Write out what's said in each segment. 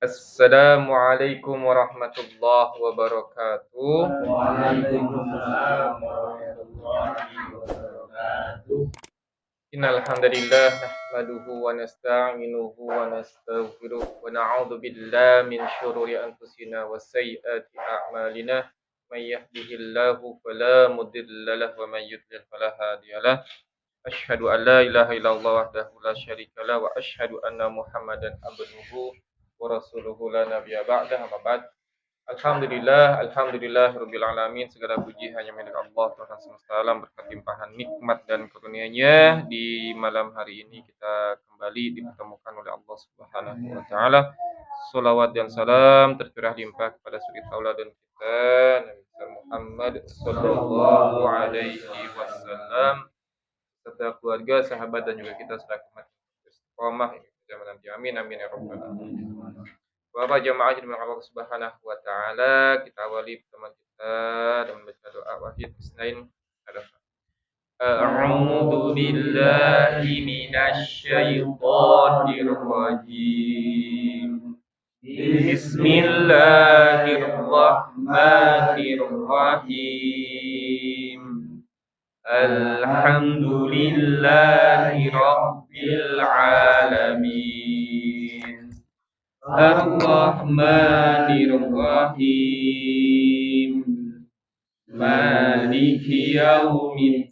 Assalamualaikum warahmatullahi wabarakatuh. Waalaikumsalam warahmatullahi wabarakatuh. Innal hamdalillah nahmaduhu wa nasta'inuhu wa nastaghfiruh wa na'udzu billahi min shururi anfusina wa sayyiati a'malina. May yahdihillahu fala mudilla lahu wa may yudlil fala hadiyalah. Asyhadu an la ilaha illallah wahdahu la syarika lah wa asyhadu anna Muhammadan abduhu wa rasuluhu la nabiyya ba'dah. Amma ba'd. Alhamdulillah rabbil alamin. Segala puji hanya milik Allah Tuhan semesta alam, berkat limpahan nikmat dan karunia-Nya di malam hari ini kita kembali dipertemukan oleh Allah Subhanahu wa taala. Shalawat dan salam tercurah limpah kepada suri tauladan kita Nabi Muhammad sallallahu alaihi wasallam serta keluarga, sahabat dan juga kita selaku umat istiqomah zaman nanti. Amin amin ya rabbal alamin. Bapak jamaah jemaah Allah Subhanahu wa taala, kita awali pertemuan kita dengan membaca doa wahid bisnain. A'udzu billahi minasy syaithanir rajim. Bismillahirrahmanirrahim. Alhamdulillahi rabbil alamin. Ar-Rahmanir Rahim. Maliki yaumiddin.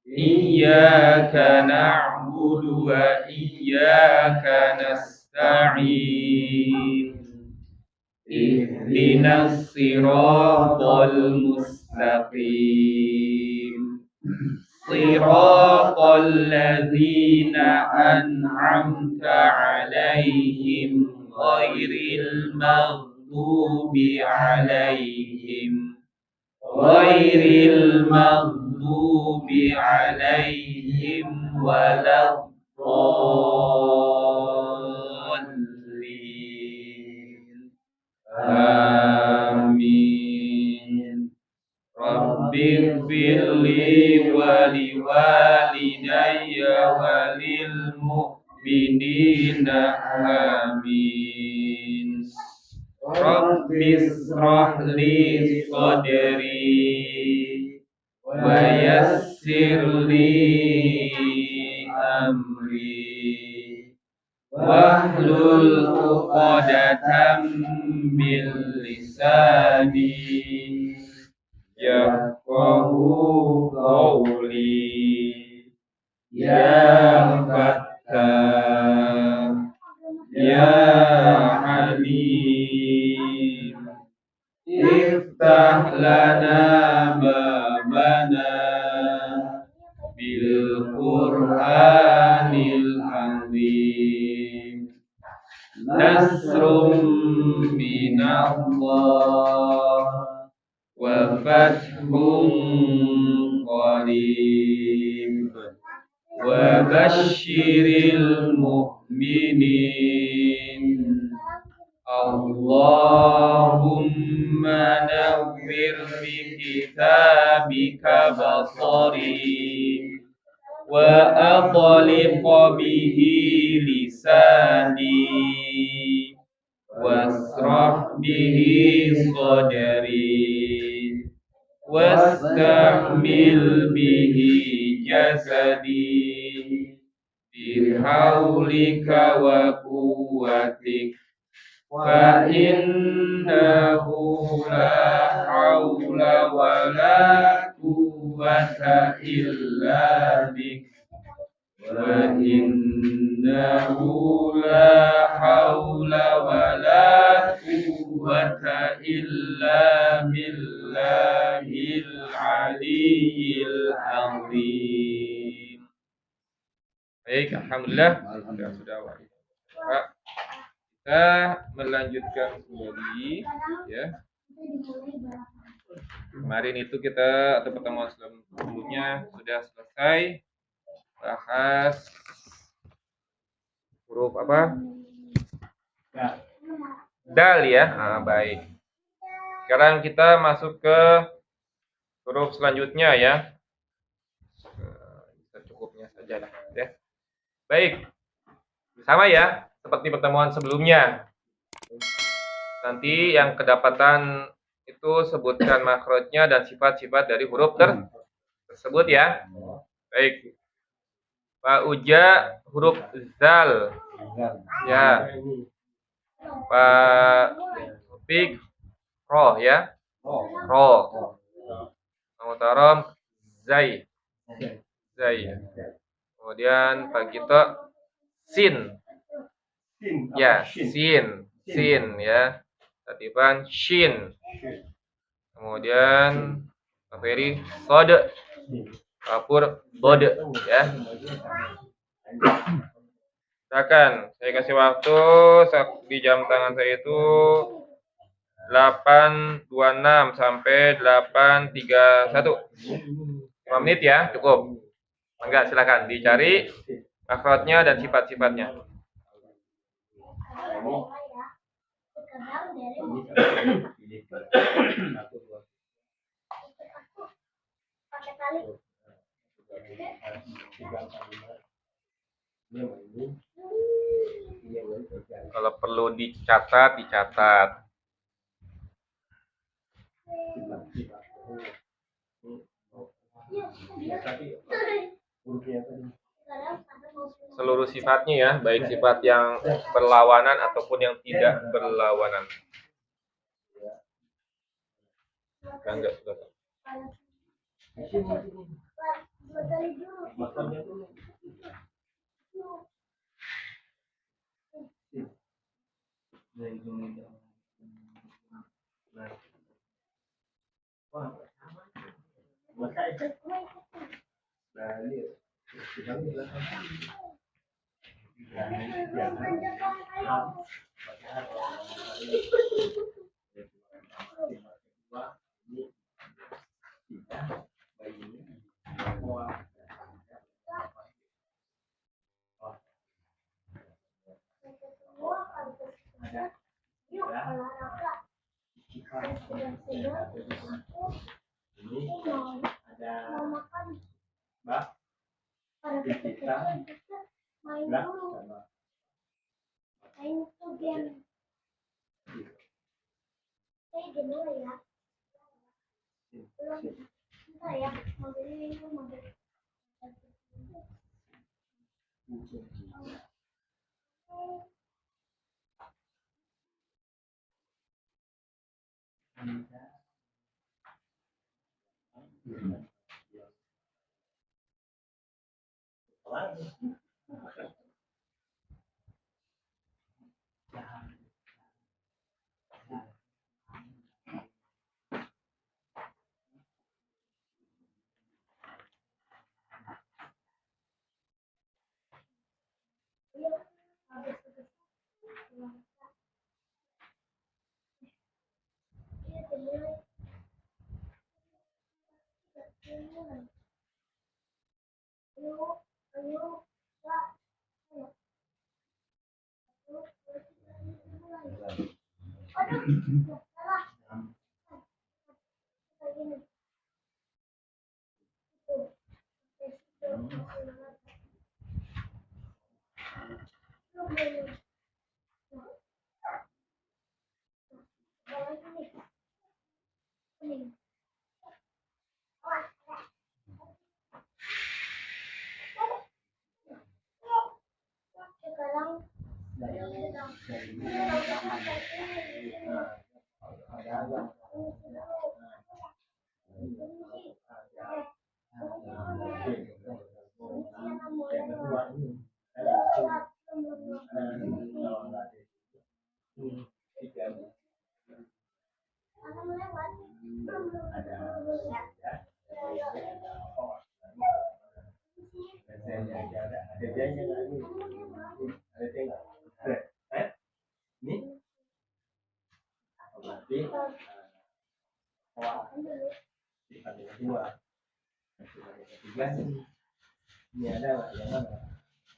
Iyyaka na'budu wa iyyaka nasta'in. Ihdinas siratal mustaqim. Siratal ladzina an'amta 'alaihim ghairil maghdubi 'alaihim waladdallin. Amin. Rabbighfirli wa liwalidayya wa lil mu'minina amin. Rabbishrah li sadri wa yassir li amri wahlul 'uqdatam min lisani yafqahu qawli. Ya Fattah, Ya Alim, iftah lana babana bil Qur'anil azim. Nasrum minallah wa fathun qarib wa basyiril mu'minin. Allahumma nawwir bi kitabika basari wa aqliq bihi lisani wasrah bihi sadri wastamil bihi jasadi bihaulika wa quwwatik fa innahu la haula wa la quwwata illa bik wa innahu la haula wa la quwwata illa billahil aliyyil azim. Baik, alhamdulillah sudah waktu. Kita melanjutkan kembali ya. Kemarin itu kita atau pertemuan sebelumnya sudah selesai bahas huruf apa? Dal ya. Baik. Sekarang kita masuk ke huruf selanjutnya ya. Secukupnya saja lah ya. Baik. Sama ya. seperti pertemuan sebelumnya. Nanti yang kedapatan itu sebutkan makhrajnya dan sifat-sifat dari huruf tersebut ya. Baik. Pak Uja huruf zal ya. Pak Topik roh ya. Roh. Mutarom zai. Zai. Kemudian Pak Gito sin. Ya, sin. Sin ya. Tatiban shin. Kemudian Pak Ferry sode. Kapur bode ya. Silakan, saya kasih waktu di jam tangan saya itu 8.26 sampai 8.31. 5 menit ya, cukup. Enggak, silakan dicari makhrajnya dan sifat-sifatnya. Kalau perlu dicatat, dicatat. Seluruh sifatnya ya, baik sifat yang berlawanan ataupun yang tidak berlawanan. Enggak, sudah.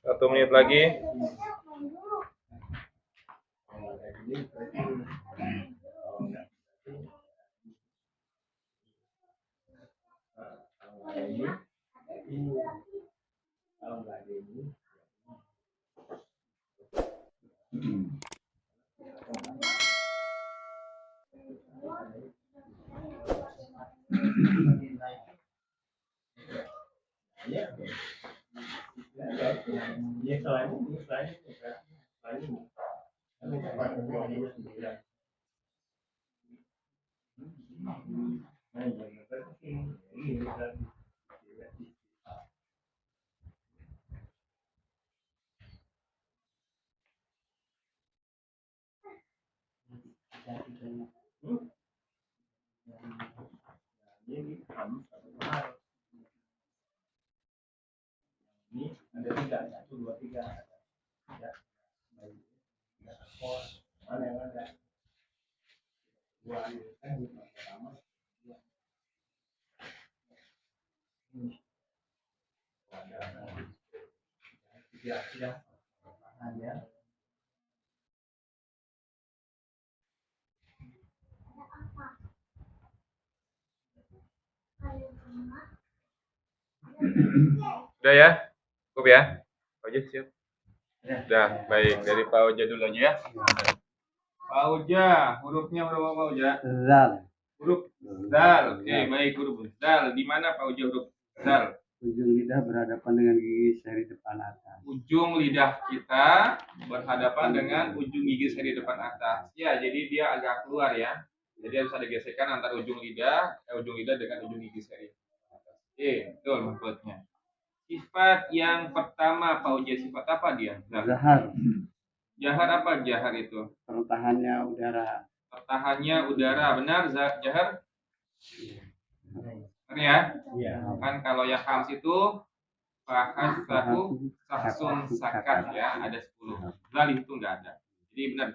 Satu menit lagi. Udah ya? Cukup ya? Pak Oja siap? Udah, baik. Dari Pak Oja dulu aja ya. Pak Oja, hurufnya huruf apa Pak Oja? Zal. Huruf Zal. Oke, baik huruf Zal. Di mana Pak Oja huruf Zal? Ujung lidah berhadapan dengan gigi seri depan atas. Ujung lidah kita berhadapan dengan ujung gigi seri depan atas. Ya, jadi dia agak keluar ya. Jadi harus ada gesekan antara ujung lidah dengan ujung gigi seri. Oke, betul maksudnya. Sifat yang pertama Pak Oja, sifat apa dia? Zahar. Jahar apa jahar itu? Pertahannya udara. Pertahannya udara, benar jahar? Benar ya? Iya. Kan kalau yang hams itu fahasahu sahsun sakat ya, ada 10. Zalih itu enggak ada. Jadi benar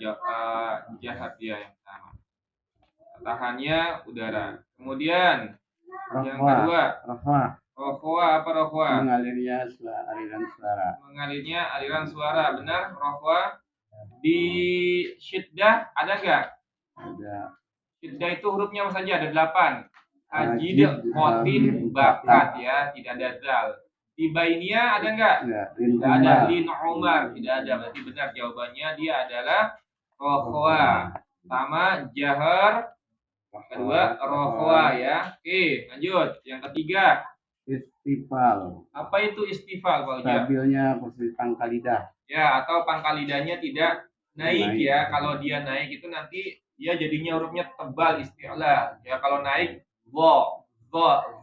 jahar dia yang pertama. Pertahannya udara. Kemudian yang kedua, rohwa apa rohwa? Mengalirnya aliran suara. Mengalirnya aliran suara, benar rohwa. Di syiddah ada enggak? Ada. Syiddah itu hurufnya apa saja? Ada 8. Ajid, khotin, bakat ya, tidak ada zal. Di bainnya ada enggak? Tidak ada. Lin Umar tidak ada. Berarti benar jawabannya dia adalah rohwa. Pertama jahar, kedua rohwa ya. Oke, lanjut. Yang ketiga istifal. Apa itu istifal Pak Oja? Stabilnya posisi pangkal lidah. Ya, atau pangkal lidahnya tidak naik ya. Kalau dia naik itu nanti dia jadinya hurufnya tebal isti'la. Ya kalau naik za.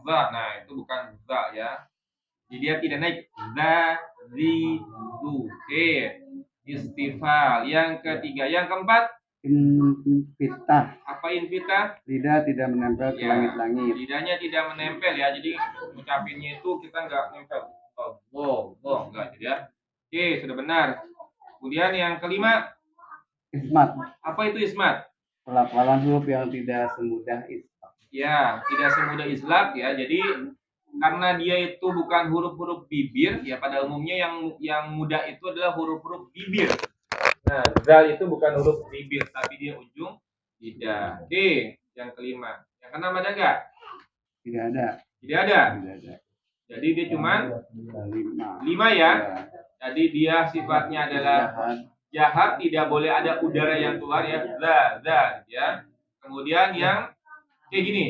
Nah, itu bukan za ya. Jadi dia tidak naik za, zi, du. Oke. Istifal. Yang ketiga, yang keempat infitah. apa infitah? Lidah tidak menempel ke langit-langit. Lidahnya tidak menempel ya. Jadi ngucapinnya itu kita enggak nempel. Enggak jadi ya. Oke, sudah benar. Kemudian yang kelima, ismat. Apa itu ismat? Pelafalan huruf yang tidak semudah islat. Ya, tidak semudah islat ya. Jadi karena dia itu bukan huruf-huruf bibir ya, pada umumnya yang mudah itu adalah huruf-huruf bibir. Nah, zal itu bukan huruf bibir tapi dia ujung lidah. Oke, yang kelima. Yang keenam ada enggak? Tidak ada. Tidak ada. Tidak ada. Jadi dia cuma 5 ya. Ya. Jadi dia sifatnya adalah jahat, tidak boleh ada udara yang keluar ya. Za ya. Kemudian yang kayak gini.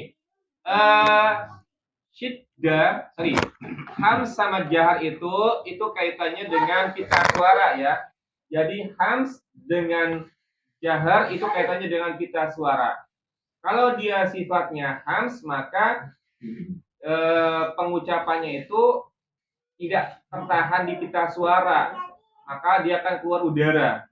Hams sama jahar itu kaitannya dengan pita suara ya. Jadi hams dengan jahar itu kaitannya dengan pita suara. Kalau dia sifatnya hams maka pengucapannya itu tidak tertahan di pita suara, maka dia akan keluar udara.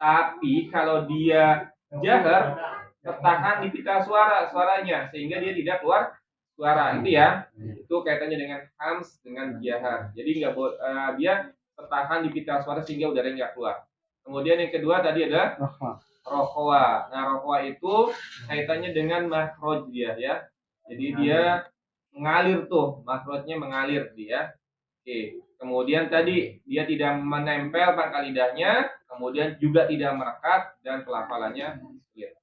Tapi kalau dia jahar tertahan di pita suaranya sehingga dia tidak keluar suara. Itu ya. Itu kaitannya dengan hams dengan jahar. Jadi nggak dia tertahan di pita suara sehingga udara nggak keluar. Kemudian yang kedua tadi ada rohwa. Nah, rohwa itu kaitannya dengan makhraj dia ya. Jadi dia mengalir tuh, makhrajnya mengalir dia. Oke. Kemudian tadi dia tidak menempel pangkal lidahnya, kemudian juga tidak merekat dan pelafalannya clear.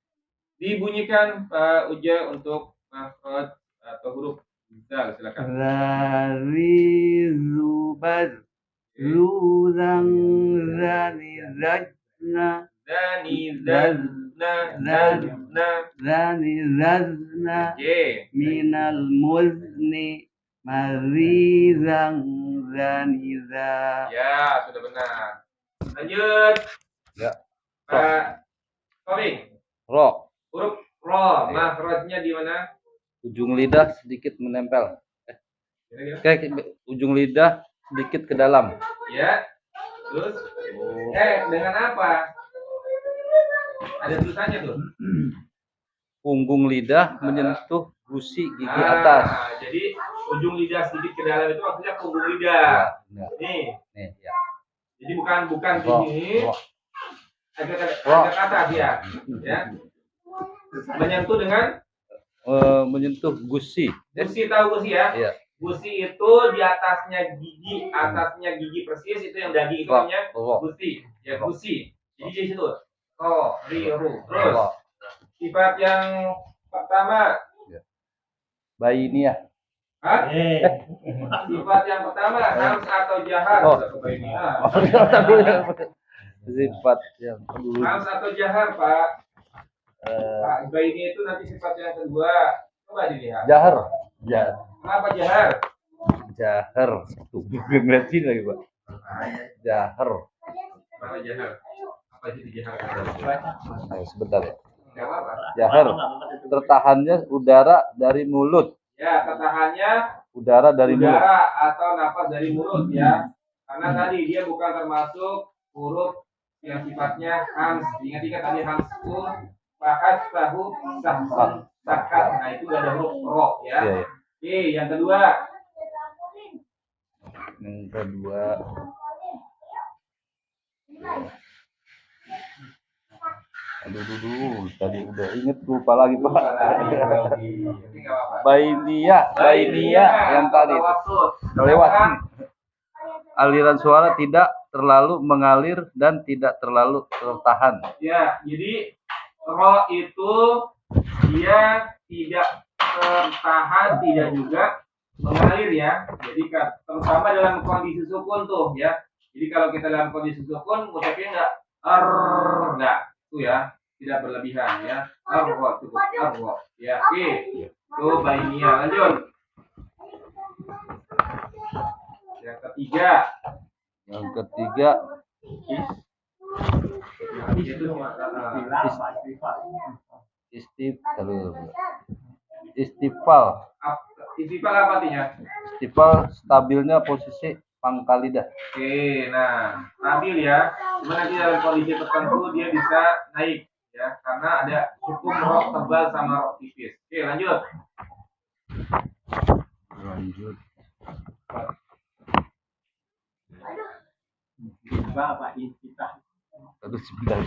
Dibunyikan Pak Uja untuk makhraj atau huruf zal, silakan. Zari zubad zuzang zani zaj Zani, zazna, zazna. zani zazna Ye. minal muzni marizang zaniza. Ya, sudah benar. Lanjut. Ya. Pak Tommy. Ro. Huruf ro. Makhrajnya di mana? Ujung lidah sedikit menempel. Kira-kira? Kayak ujung lidah sedikit ke dalam. Ya. Terus? Dengan apa? Ada tulisannya tuh. Punggung lidah menyentuh gusi gigi atas. Jadi ujung lidah sedikit ke dalam itu maksudnya punggung lidah. Ya. Nih. Ya. Jadi bukan di Ro. sini. Ro. Agak atas ya. Ya. Menyentuh dengan Menyentuh gusi. gusi, tahu gusi ya? Iya. Gusi itu di atasnya gigi persis itu yang daging itu namanya gusi. Ya, gusi. Jadi di situ. Ro, ri, ru. Terus sifat yang pertama. Bayi ini ya. Hah? Sifat yang pertama hams atau jahar. Sifat yang kedua. Hams atau jahar, Pak. Pak, bayi itu nanti sifat yang kedua. Coba dilihat. Jahar. Kenapa jahar? Jahar. Tuh, ngeliat sini lagi, Pak. Jahar. Kenapa jahar? Apa itu jahar? Ayo, sebentar ya. Enggak apa-apa. Jahar. Tertahannya udara dari mulut. Ya, tertahannya Udara dari mulut. udara atau napas dari mulut ya. Karena tadi dia bukan termasuk huruf yang sifatnya hams. Ingat-ingat tadi hams itu bahas tahu sakat. Nah, itu udah ada huruf ro ya. Iya, iya. Oke, yang kedua. Yang kedua. Aduh, tadi udah inget lupa lagi, Pak. Bainia yang tadi lewat. Aliran suara tidak terlalu mengalir dan tidak terlalu tertahan. Ya, jadi ro itu dia tidak tertahan, tidak juga mengalir ya. Jadi terutama dalam kondisi sukun tuh ya. Jadi kalau kita dalam kondisi sukun ngucapnya enggak tuh ya, tidak berlebihan ya. Cukup ya. Oke. Tuh bainia. Lanjut. Yang ketiga istifal. Istifal apa artinya? Istifal stabilnya posisi pangkal lidah. Oke, nah stabil ya. Cuma nanti dalam kondisi tertentu dia bisa naik ya, karena ada hukum rok tebal sama rok tipis. Oke, lanjut. Terus sebentar.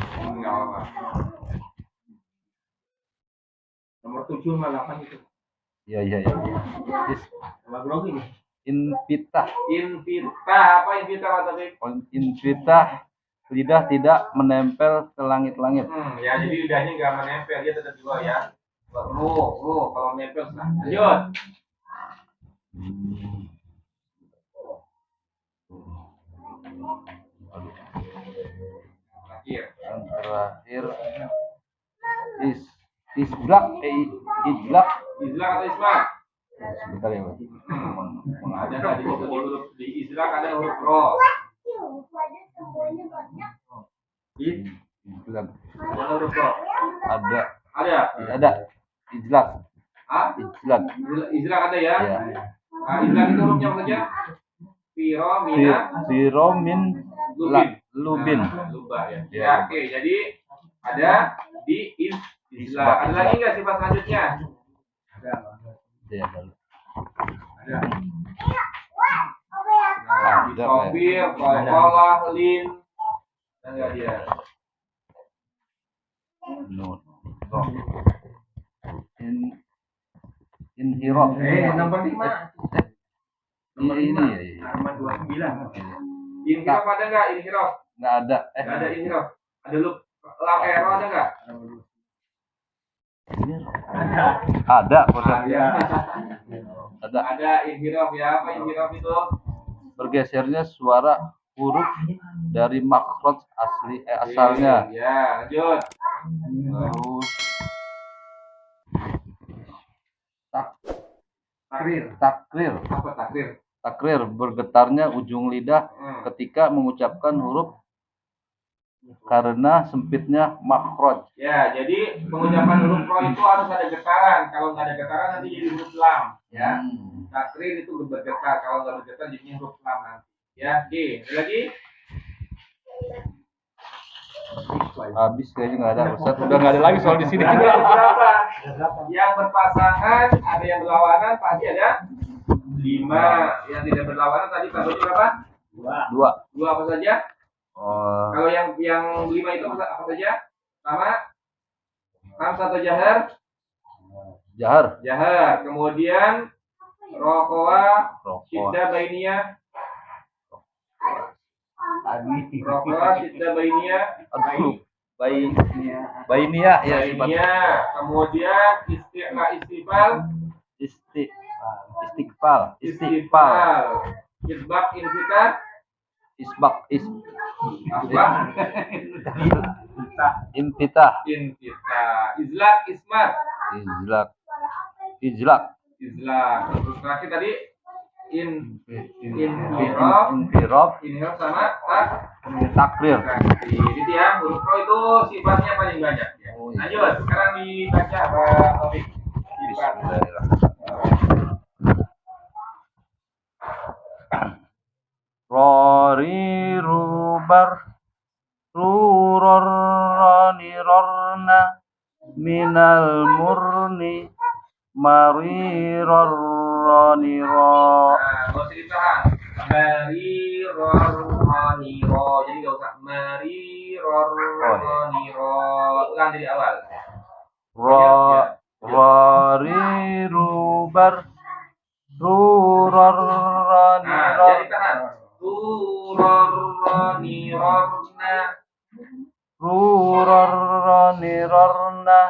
Nomor 7 sama 8 itu. Iya. Sama grogi nih. Invitah. Apa invitah tadi? Invitah lidah tidak menempel ke langit-langit. Ya jadi lidahnya nggak menempel, dia tetap juga ya. Lu kalau menempel nah. Lanjut. Yang terakhir isblak atau ismak? Sebentar ya, Mas. Ada tadi di israk ada huruf ro. Isblak. Ada huruf ro. Ada. Isblak. Israk ada ya? Iya. Nah, israk itu hurufnya apa saja? Firomin lubin. Lubah ya. Ya, oke. Jadi ada di israk. Ada lagi nggak sifat selanjutnya? Ada. Sopir, kolkolah, lin, enggak dia. Inhiraf. Nomor 5. Nomor 5. Halaman 29. Inhiraf ada nggak? Inhiraf? Nggak ada. Nggak ada inhiraf. Ada lam ero ada nggak? Ada. Ada inhiraf ya. Apa inhiraf itu? Bergesernya suara huruf dari makhraj asalnya. Ya, lanjut. Terus Takrir. Apa takrir? Takrir bergetarnya ujung lidah ketika mengucapkan huruf karena sempitnya makhraj. Ya, jadi pengucapan huruf ro itu harus ada getaran. Kalau nggak ada getaran nanti jadi huruf lam. Ya, takrir itu bergetar. Kalau nggak bergetar jadinya huruf lam nanti. Ya, ada lagi? Habis kayaknya nggak ada, Ustaz. Udah nggak ada lagi soal di sini. Ada berapa? Yang berpasangan, ada yang berlawanan, pasti ada 5. Yang tidak berlawanan tadi taruhnya berapa? 2. 2 apa saja? Oh, Kalau yang 5 itu apa saja? Sama? Hamzah atau jahar? jahar. Kemudian rokoa, Rokok. syiddah bainiyah. Aduh, bayinia ya sifat Bainiyah. Kemudian istiqbal. istiqbal, Isbak infikar. isbak, Apa? infitah, Izlak ismat. ijlak, Terus terakhir tadi infirab sama takrir. Jadi ya huruf ro itu sifatnya paling banyak ya. Lanjut, sekarang dibaca topik sifat. Rori rubar rurorani rorna minal murni marirorani ro. Nah, gak usah ditahan. Marirorroniro. Jadi gak usah marirorroniro. Ulang dari awal. Rori rubar rurorani Nah, ro. jadi tahan. Rurorronirorna. Rurorani rorna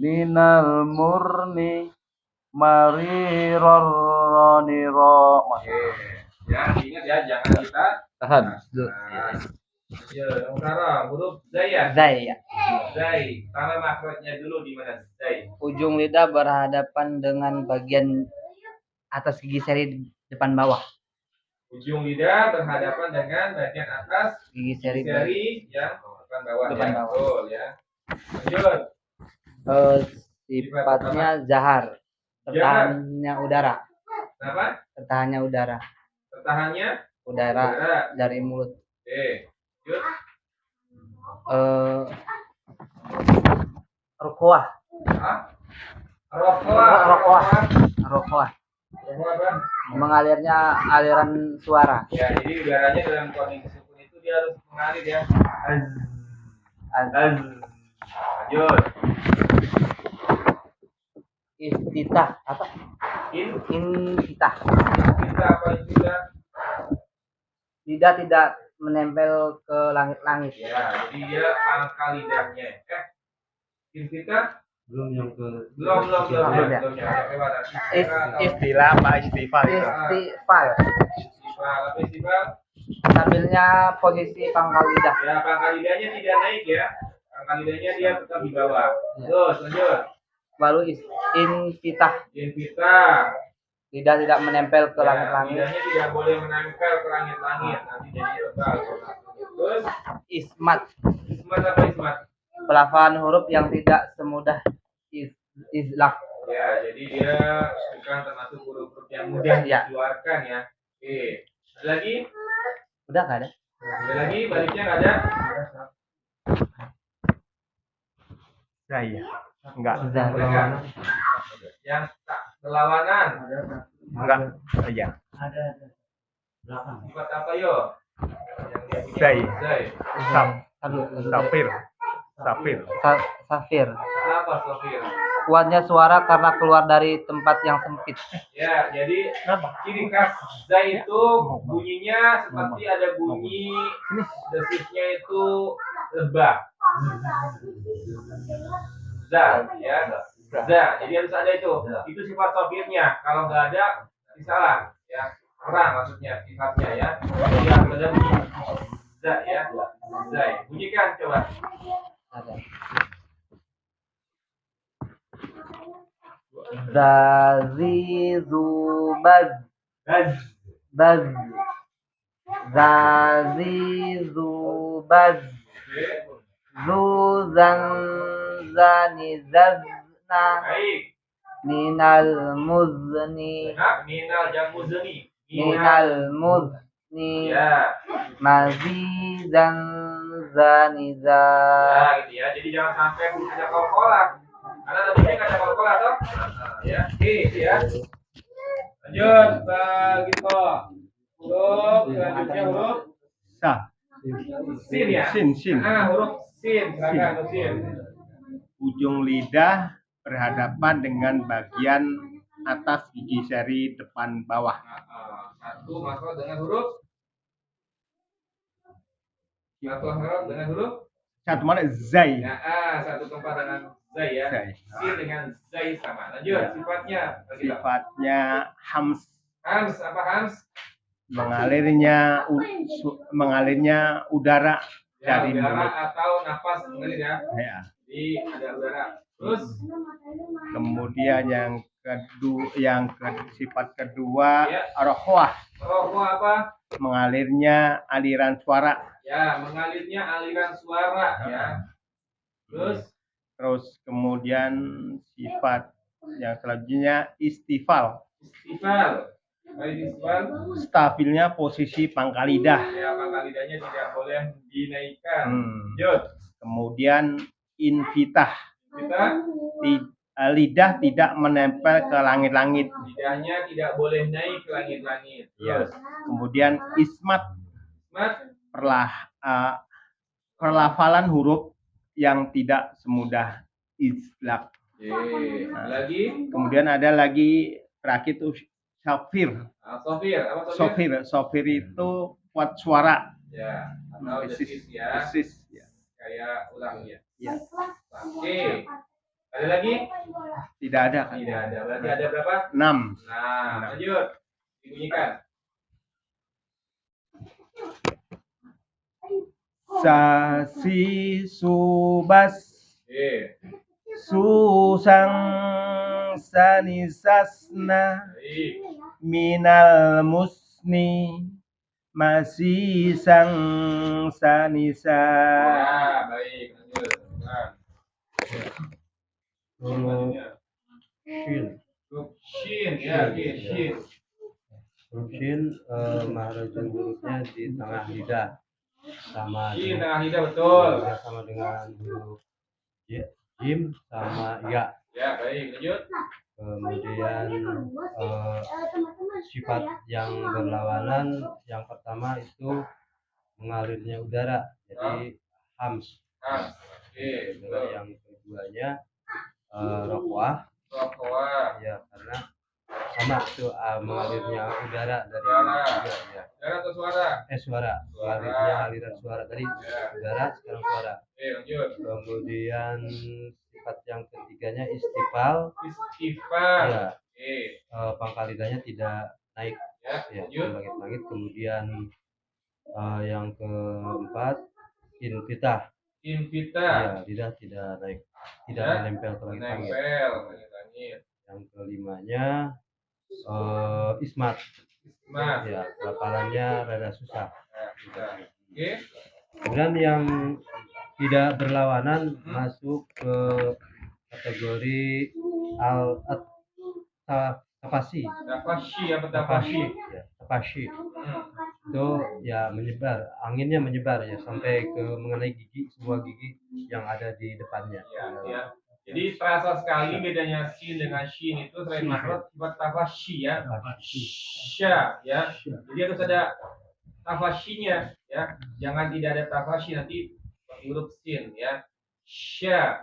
minal murni marirorani ro. Ya, ingat ya, jangan kita Tahan. Ya, sekarang huruf zai ya. Zai ya. Zai. Sama makhrajnya dulu di mana zai? Ujung lidah berhadapan dengan bagian atas gigi seri depan bawah. Ujung lidah berhadapan dengan bagian atas Gigi seri yang depan bawah. Depan Ya, bawah. betul ya. Lanjut. sifatnya zahar. Tertahannya udara. Kenapa? Tertahannya udara. Tertahannya Udara udara. dari mulut. Oke. Lanjut. Rokoah. Hah? Rokoa. Rokoah. Rokoa apa? Mengalirnya aliran suara. Ya, jadi udaranya dalam kondisi sukun itu dia harus mengalir ya. Az. Lanjut. Istitah apa? Intitah. Kita apa itu? Lidah tidak menempel ke langit-langit. Ya, jadi dia pangkal lidahnya. Kita belum ya. Istilah apa istifal? Istighfar. Sambilnya posisi pangkal lidah. Ya, pangkal lidahnya tidak naik ya. Pangkal lidahnya dia tetap di bawah. Terus lanjut. Baru infitah. Lidah tidak menempel ke langit-langit. Lidahnya tidak boleh menempel ke langit-langit. Nanti jadi tebal. Terus Ismat. apa ismat? Pelafalan huruf yang tidak semudah izlak. Ya, jadi dia bukan termasuk huruf-huruf yang mudah Ya. dikeluarkan ya. Oke. Ada lagi? Udah nggak ada? Ada lagi? Baliknya nggak ada? Saya enggak Yang tak berlawanan. enggak iya Sifat apa yo? Zai. Safir Safir. Kenapa Sofir? Kuatnya suara karena keluar dari tempat yang sempit. Ya, jadi ciri khas zai itu bunyinya seperti ada bunyi desisnya itu lebah. Za, ya. Za, jadi harus ada itu. Itu sifat sofirnya. Kalau nggak ada, nanti salah. Ya. Orang maksudnya sifatnya ya. Yang dalam za ya. Zai. Bunyikan coba. Ada. Zazizubaz. Baz. Baz. Zazizubaz. Zuzan zanizazna Baik. minal muzni Nah, minal jamuzni. minal muzni Ya. mazizan zaniza. Ya, gitu ya. Jadi jangan sampai ada kol-kolah. Karena tadi nggak ada kol-kolah toh. Ya. Oke, itu ya. Lanjut, gitu. Huruf selanjutnya huruf Sa. sin ya. Sin. Huruf sin. Silakan huruf sin. Ujung lidah berhadapan dengan bagian atas gigi seri depan bawah. Satu masuk dengan huruf. Satu mana? Zai. Ya, satu tempat dengan zai ya. Zai. Sin dengan zai sama. Lanjut, sifatnya. Sifatnya hams. Hams, apa hams? Mengalirnya udara Ya, dari udara mulut. atau nafas mengalir ya. Ya. Jadi ada udara. Terus Kemudian sifat kedua Ya. rohwah, roh apa? mengalirnya aliran suara. Ya, mengalirnya aliran suara ya. Terus kemudian sifat yang selanjutnya istifal. Istifal. Baik, istifal. Stabilnya posisi pangkal lidah. Ya, pangkal lidahnya tidak boleh dinaikkan. Lanjut. Kemudian invitah. Kita Lidah tidak menempel ke langit-langit. lidahnya tidak boleh naik ke langit-langit. Yes. Kemudian ismat, Mat, perlafalan huruf yang tidak semudah islak. lagi Kemudian ada lagi terakhir itu sofir. sofir. Apa sofir? Sofir itu kuat suara. Ya, atau desis ya. Desis, ya. Kayak ulang ya. Ya. Oke. Ada lagi? Tidak ada kan? Tidak ada. Berarti ada berapa? 6. Nah, lanjut. Dibunyikan. Sasi subas susang sanisasna Baik. minal musni masih sang sanisa. Ya, baik. Lanjut. Nah. Selanjutnya. Huruf shin ya, shin. Huruf shin maharajun hurufnya di tengah lidah sama Shin dengan, tengah lidah betul. sama dengan huruf jim sama ya. Ya, baik. Lanjut. Kemudian sifat yang berlawanan yang pertama itu mengalirnya udara, jadi hams. Oke, betul. Yang keduanya rohwah, ya karena sama itu mengalirnya udara dari Udara. ya. Udara atau suara? Suara, mengalirnya aliran suara tadi udara, sekarang suara. Oke, lanjut. Kemudian sifat yang ketiganya istifal, Istifal. ya Oke. pangkal lidahnya tidak naik, Ya, ya lanjut. langit-langit. Kemudian yang keempat invitah, Invita. ya lidah tidak naik, tidak Ya, menempel ke langit-langit. Nempel. Langit. Yang kelimanya ismat, Mas. ya pelafalannya rada susah. Nah, kita. Oke. Kemudian yang tidak berlawanan masuk ke kategori tafasi. Tafashi apa Tafasi, tafashi? ya, tafasi. Itu ya menyebar, anginnya menyebar ya sampai ke mengenai gigi, semua gigi yang ada di depannya. Ya. Jadi terasa sekali bedanya sin dengan shin itu selain makhraj sifat tafashi ya. Sya ya. Jadi harus ada tafashinya ya. Jangan tidak ada tafashi nanti huruf sin ya. Sya,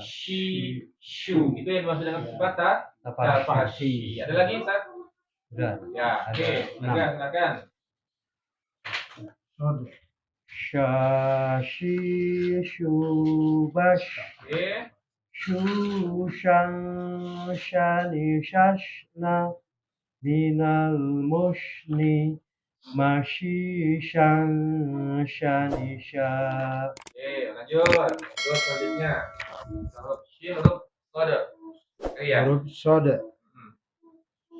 shi, shu. Itu yang dimaksud dengan sifat tafashi. Ada lagi Ustaz? Udah. Ya, Ada oke. 6. Silakan. Syashi syubash Oke. shushang shani shashna minal mushni mashishan shanisha. Oke, lanjut. Terus selanjutnya huruf shin, huruf kode. Iya. Huruf sode. Hmm.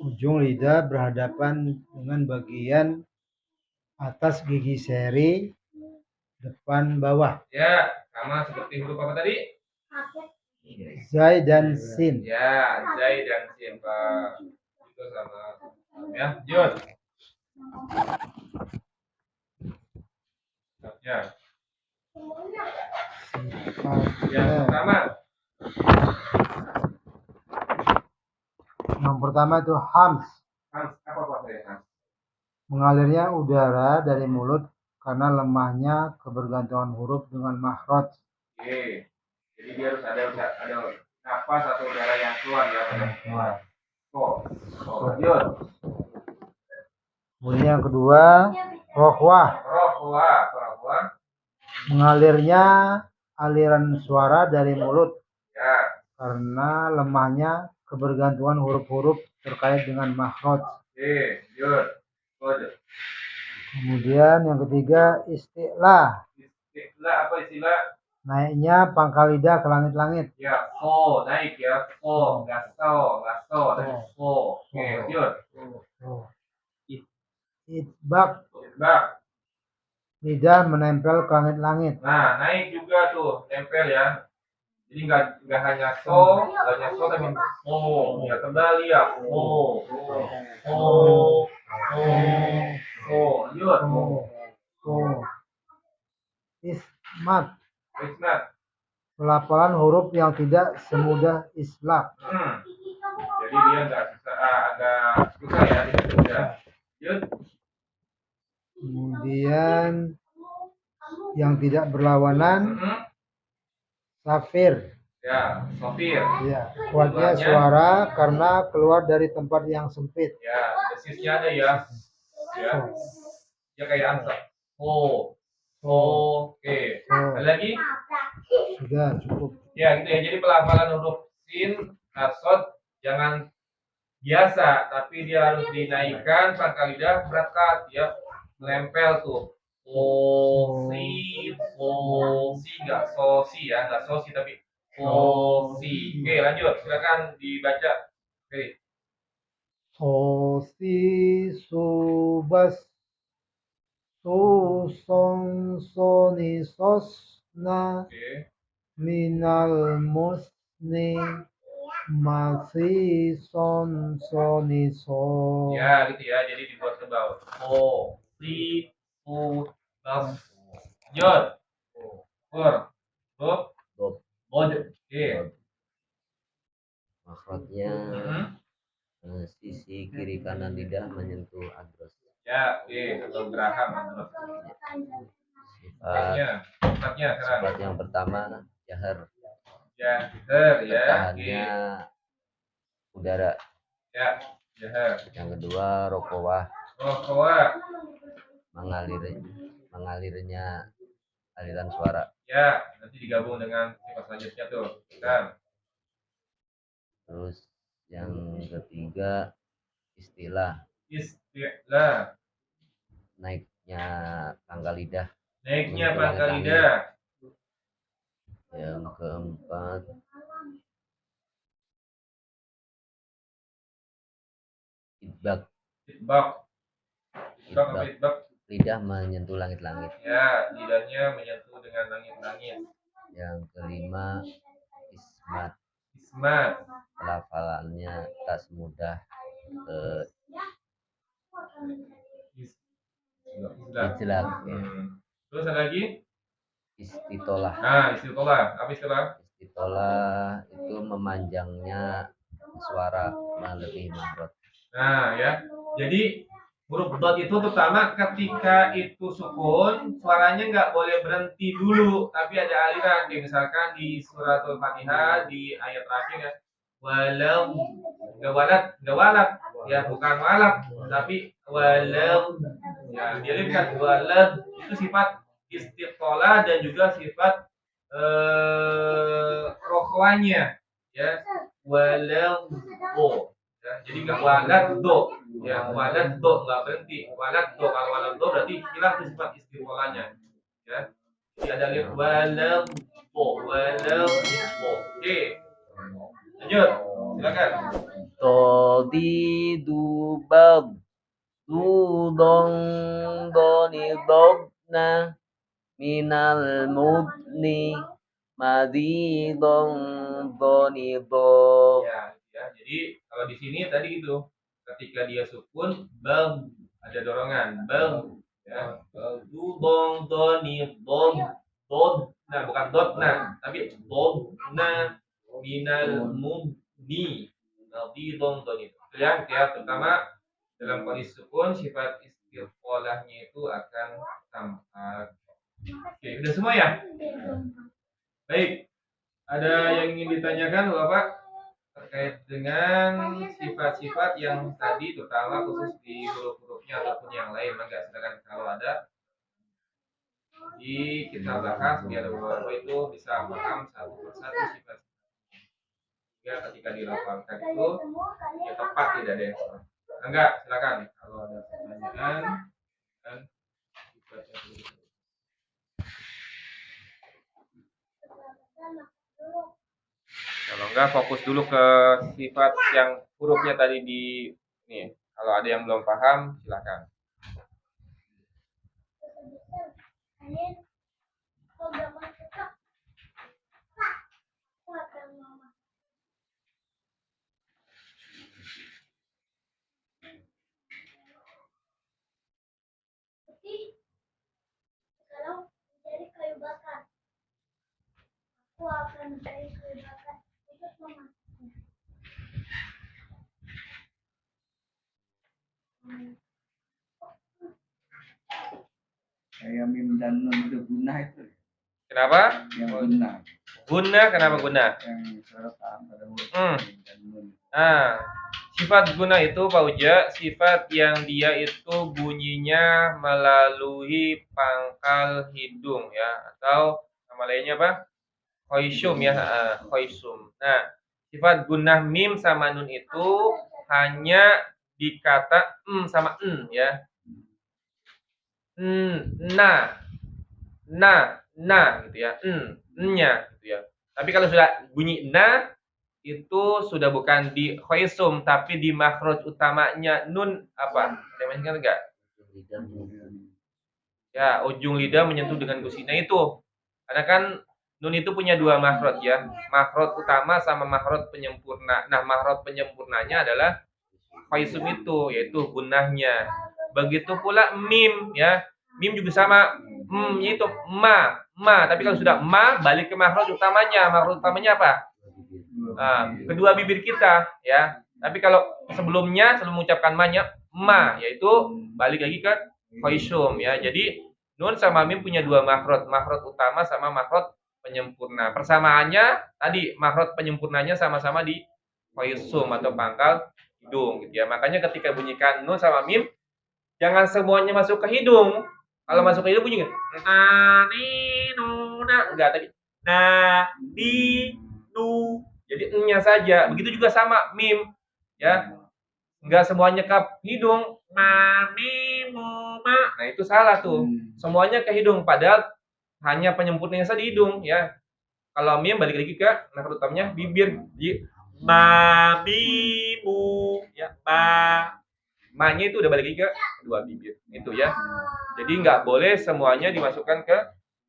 Ujung lidah berhadapan dengan bagian atas gigi seri depan bawah. Ya, sama seperti huruf apa tadi? Zai dan sin. Ya, zai dan sin, Pak. Itu sama. Ya, lanjut. Ya. Yang pertama. Yang pertama itu hams. Hans, apa Pak saya? Hans. Mengalirnya udara dari mulut karena lemahnya kebergantungan huruf dengan makhraj. Oke. Jadi dia harus ada napas atau udara yang keluar ya pada keluar. Lanjut. Kemudian yang kedua, rohwah. Rohwa. Mengalirnya aliran suara dari mulut Ya. karena lemahnya kebergantungan huruf-huruf terkait dengan makhraj. Oke, lanjut. Kode. Kemudian yang ketiga, isti'la. Istilah apa istilah? Naiknya pangkal lidah ke langit-langit. Ya, naik ya. Nggak so, tapi Oke, lanjut. Itbak, Bak. lidah menempel ke langit-langit. Nah, naik juga tuh, tempel ya. Jadi nggak hanya so, tapi ya kembali ya. Lanjut. Ismat, Ismat. pelafalan huruf yang tidak semudah islak. Jadi dia nggak susah, agak susah ya, tidak mudah. Lanjut. Kemudian yang tidak berlawanan, safir. Ya, sopir. Ya, kuatnya suara karena keluar dari tempat yang sempit. Ya, desisnya ada ya. Ya. Ya kayak ansap. Oke. Ada lagi? Sudah cukup. Ya, gitu ya. Jadi pelafalan huruf sin, sod jangan biasa, tapi dia harus dinaikkan pangkal lidah berangkat ya, melempel tuh. Si nggak si ya, nggak si tapi si. Oke, lanjut. Silakan dibaca. Oke. Sosi subas son soni sosna Oke. minal musni masih son soni so. Ya, gitu ya. Jadi dibuat tebal. Si bas jod bod. Oke. Makhrajnya sisi kiri kanan lidah menyentuh adros. Ya, oke. Atau geraham. Sifatnya sekarang. Sifat yang pertama jahar. Jahar ya. Tahannya udara. Ya, jahar. Yang kedua rokowah. Rokowa. Mengalirnya aliran suara. Ya, nanti digabung dengan sifat selanjutnya tuh. Kan. Terus yang ketiga istilah. Istilah. Naiknya pangkal lidah. Naiknya pangkal lidah. Yang keempat idbak. Itbak apa itbak? Lidah menyentuh langit-langit. Ya, lidahnya menyentuh dengan langit-langit. Yang kelima ismat. Ismat. Pelafalannya tak semudah ijlak. Terus ada lagi? Istitolah. Nah, istitolah. Apa istilah? Istitolah itu memanjangnya suara melebihi makhraj. Nah, ya. Jadi huruf dot itu terutama ketika itu sukun, suaranya nggak boleh berhenti dulu, tapi ada aliran. Kayak misalkan di suratul Fatihah di ayat terakhir ya, walau nggak walad, ya bukan walad, tapi walau, ya dialihkan walad itu sifat istiqolah dan juga sifat rohwanya, ya walau Ya, jadi nggak walad do, ya walad do nggak berhenti. Walad do, kalau walad do berarti hilang tuh sifat istifalanya. Ya, jadi ada alif walad do, walad do. Oke, lanjut, silakan. Tadidubab Tudong doni dobna minal mudni madidong doni do. Ya, jadi kalau di sini tadi itu ketika dia sukun bang ada dorongan bang ya dubong doni dom dod nah bukan dot nah tapi dod nah minal mudni madidong doni itu ya terutama dalam kondisi sukun sifat istifalahnya itu akan tampak. Oke, udah semua ya? Baik. Ada yang ingin ditanyakan Bapak terkait dengan sifat-sifat yang tadi terutama khusus di huruf-hurufnya ataupun yang lain? Enggak, silakan kalau ada di kita bahas biar Bapak itu bisa paham satu persatu sifat. Ya, ketika dilafalkan itu ya tepat tidak ada yang salah. Enggak, silakan kalau ada pertanyaan dan sifat yang begitu. Kalau enggak fokus dulu ke sifat yang hurufnya tadi di ini. Kalau ada yang belum paham silakan. Kalau mencari kayu bakar, aku akan mencari kayu bakar untuk memasaknya. Kayak mim dan nun itu guna itu. Kenapa? Yang guna. Guna, kenapa guna? Yang sorotan pada huruf mim dan nun. Nah, sifat guna itu Pak Uja, sifat yang dia itu bunyinya melalui pangkal hidung ya, atau nama lainnya apa? Khoisum ya, khoisum. Nah, sifat gunah mim sama nun itu hanya di kata sama ya. Na gitu ya. Nya gitu ya. Tapi kalau sudah bunyi na itu sudah bukan di khoisum tapi di makhraj utamanya nun apa? Ada yang ingat enggak? Ya, ujung lidah menyentuh dengan gusina itu. Karena kan nun itu punya dua makhraj ya. Makhraj utama sama makhraj penyempurna. Nah, makhraj penyempurnanya adalah khoisum itu, yaitu gunahnya. Begitu pula mim ya. Mim juga sama itu ma. Tapi kalau sudah ma balik ke makhraj utamanya. Makhraj utamanya apa? Kedua bibir kita ya. Tapi kalau sebelum mengucapkan ma yaitu balik lagi ke khoisum ya. Jadi nun sama mim punya dua makhraj utama sama makhraj penyempurna. Persamaannya tadi makhraj penyempurnanya sama-sama di khoisum atau pangkal hidung gitu ya. Makanya ketika bunyikan nun sama mim jangan semuanya masuk ke hidung. Kalau masuk ke hidung bunyi na ni nu na enggak tadi. Na di nu. Jadi nya saja. Begitu juga sama mim ya. Enggak semuanya ke hidung. Ma mi mu ma. Nah, itu salah tuh. Semuanya ke hidung padahal hanya penyempurnanya saja di hidung ya. Kalau mim balik lagi ke makhraj utamanya bibir. Di ma mi mu ya. Ma-nya itu udah balik lagi ke dua bibir. Itu ya. Jadi nggak boleh semuanya dimasukkan ke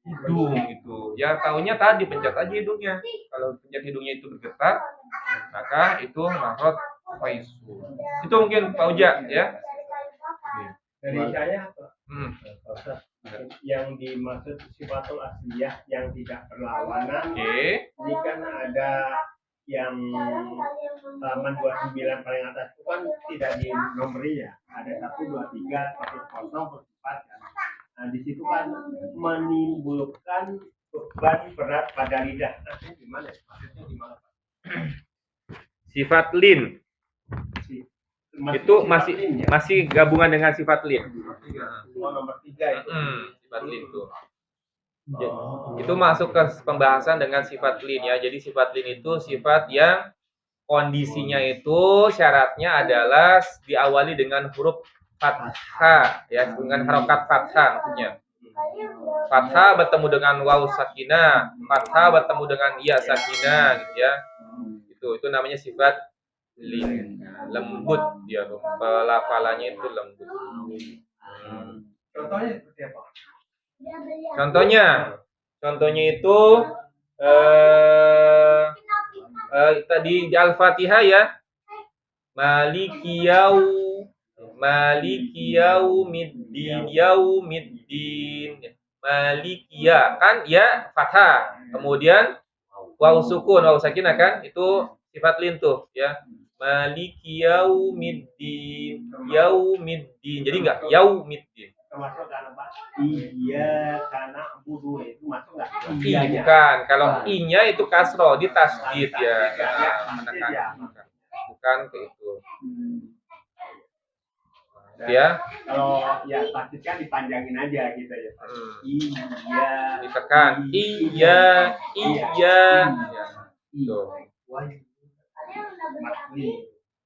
hidung gitu. Ya tahunya tadi pencet aja hidungnya. Kalau pencet hidungnya itu bergetar, maka itu makhraj khoisum. Itu mungkin Pak Uja ya. Dari saya apa? Yang dimaksud sifatul asliyah yang tidak berlawanan. Ini kan ada yang halaman 29 paling atas itu kan tidak di nomori ya. Ada 1, 2, 3, 1, 0, 4 kan. Nah di situ kan menimbulkan beban berat pada lidah. Nah ini gimana? Maksudnya gimana Pak? Sifat lin. Itu lin, ya? masih gabungan dengan sifat lin. Nomor 3 itu. Sifat lin itu. Itu masuk ke pembahasan dengan sifat lin ya. Jadi sifat lin itu sifat yang kondisinya itu syaratnya adalah diawali dengan huruf fathah ya, dengan harokat fathah maksudnya. Fathah bertemu dengan waw sakinah, fathah bertemu dengan ya sakinah gitu ya. Itu namanya sifat lin, lembut dia, pelafalannya itu lembut. Contohnya seperti apa? Contohnya itu tadi di Al-Fatihah ya. Yaumiddin. Malikiya kan ya fathah. Kemudian waw sukun, waw sakinah kan itu sifat lin tuh ya. Yaumiddin. Jadi enggak yaumiddin. Termasuk apa? Iya, karena budu itu masuk nggak? Bukan. Kalau i-nya itu kasro, di tasdid ya. Bukan ke itu. Ya. Kalau ya tasdid kan dipanjangin aja gitu ya. Iya. Ditekan. Iya. Tuh.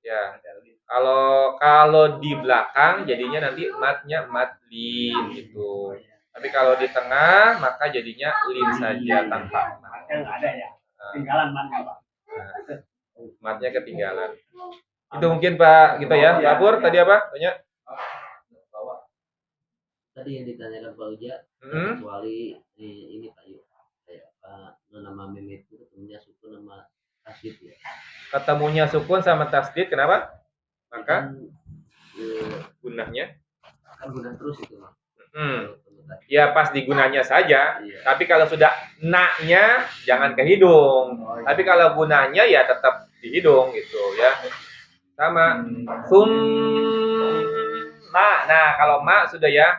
Ya. Kalau di belakang jadinya nanti matnya mat lin gitu. Tapi kalau di tengah maka jadinya lin saja tanpa mat. Matnya nggak ada ya. Tinggalan matnya Pak. Matnya ketinggalan. Itu mungkin Pak gitu ya. Pak Pur tadi apa? Tanya. Tadi yang ditanyakan Pak Uja, kecuali ini Pak Yu, kayak Pak nama meme itu ketemunya sukun sama tasdid ya. Ketemunya sukun sama tasdid kenapa? Maka gunanya kan guna terus itu Pak. Ya pas digunanya saja. Iya. Tapi kalau sudah na-nya jangan ke hidung. Tapi kalau gunanya ya tetap di hidung gitu ya. Sama nah kalau ma sudah ya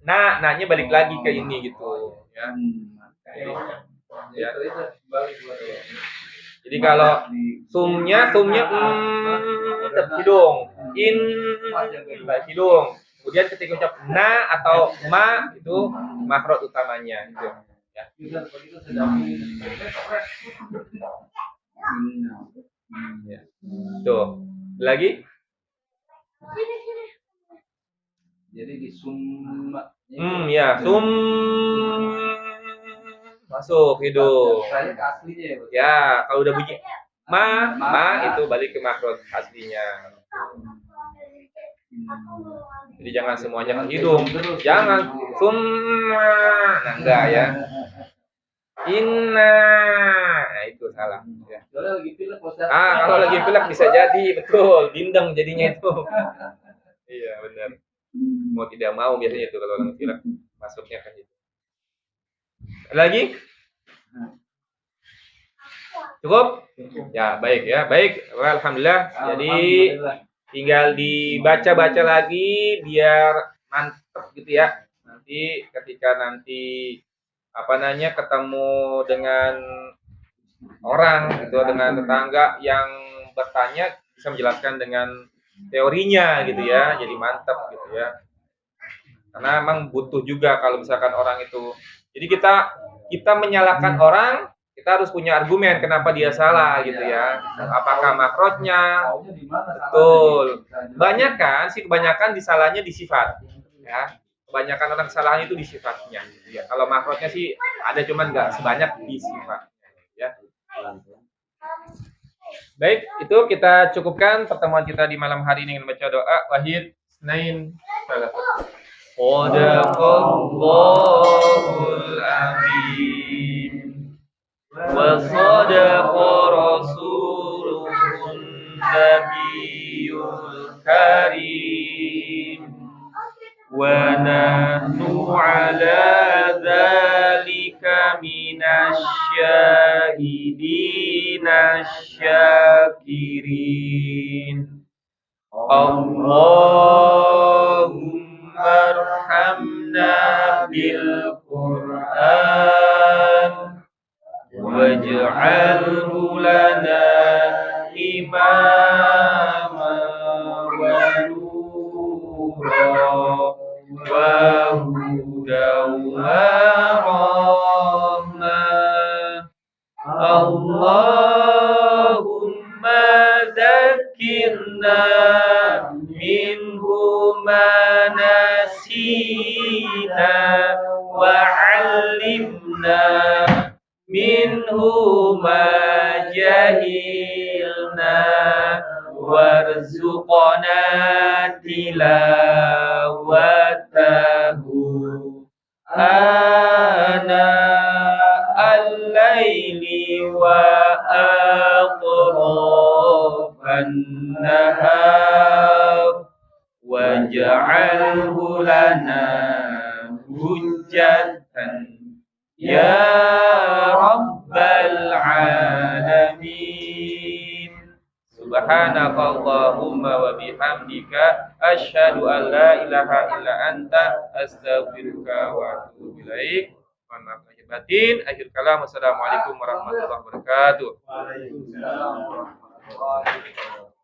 na-nya balik lagi ke ini gitu ya. Jadi kalau sumnya tetap hidung, balik hidung. Kemudian ketika ucap na atau ma itu makhraj utamanya gitu ya. Tuh. Lagi? Jadi di summa. Ya, masuk hidung. Ya, kalau udah bunyi ma itu balik ke makhraj aslinya. Jadi jangan semuanya ke hidung. Jangan summa. Nah, enggak ya. Inna. Nah, itu salah ya. Kalau lagi pilek bisa jadi, betul. Dindeng jadinya itu. Iya, benar. Mau tidak mau biasanya itu kalau lagi pilek masuknya ke hidung. Lagi? Cukup? Ya, baik ya. Baik. Alhamdulillah. Jadi tinggal dibaca-baca lagi biar mantep gitu ya. Nanti ketika ketemu dengan orang gitu, dengan tetangga yang bertanya bisa menjelaskan dengan teorinya gitu ya. Jadi mantep gitu ya. Karena memang butuh juga kalau misalkan orang itu. Jadi kita menyalahkan orang, kita harus punya argumen kenapa dia salah gitu ya. Apakah makrotnya? Betul. Kebanyakan disalahnya di sifat. Ya. Kebanyakan orang kesalahan itu di sifatnya. Ya. Kalau makrotnya sih ada cuman nggak sebanyak di sifatnya. Ya. Baik, itu kita cukupkan pertemuan kita di malam hari ini dengan baca doa. Wahid, Snain, Sadaqallahul Azim wa sadaqa Rasulun Nabiyul Karim wa nahnu ala dzalika minasyahidina syakirin. Allahumma warhamna bil Qur'an waj'alhu lana imama wa nura wa hudan wa rahmah. Allah ما جهلنا وارزقنا تلاوته آناء الليل وأطراف النهار واجعله لنا حجة يا رب العالمين سبحانك اللهم وبحمدك أشهد أن لا إله إلا أنت أستغفرك وأتوب إليك. Mohon maaf lahir batin. Akhir kalam. Wassalamualaikum warahmatullahi wabarakatuh. Waalaikumsalam warahmatullahi wabarakatuh.